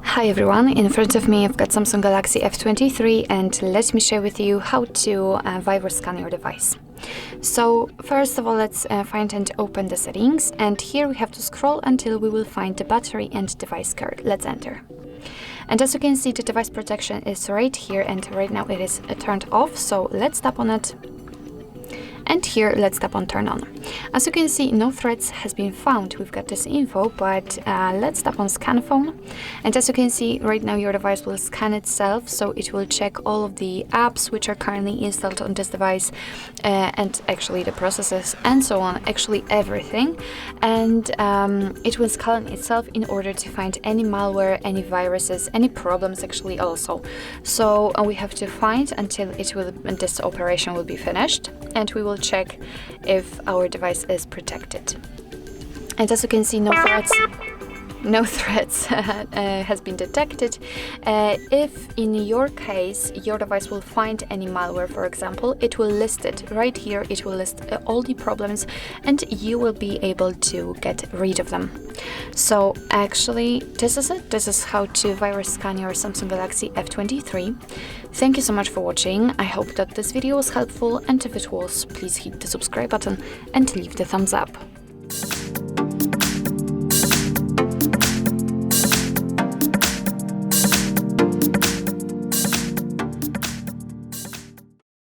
Hi everyone, in front of me I've got Samsung Galaxy F23 and let me share with you how to virus scan your device. So first of all, let's find and open the settings, and here we have to scroll until we will find the battery and device care. Let's enter. And as you can see, the device protection is right here, and right now it is turned off, so let's tap on it. And here, let's tap on turn on. As you can see, no threats has been found. We've got this info, but let's tap on scan phone. And as you can see, right now your device will scan itself, so it will check all of the apps which are currently installed on this device, and actually the processes and so on, actually everything. And it will scan itself in order to find any malware, any viruses, any problems actually also. So we have to find until this operation will be finished, and we will check if our device is protected. And as you can see, no threats has been detected. If in your case your device will find any malware, for example, it will list it right here. It will list all the problems, and you will be able to get rid of them. So actually, this is it. This is how to virus scan your Samsung Galaxy F23. Thank you so much for watching. I hope that this video was helpful, and if it was, please hit the subscribe button and leave the thumbs up.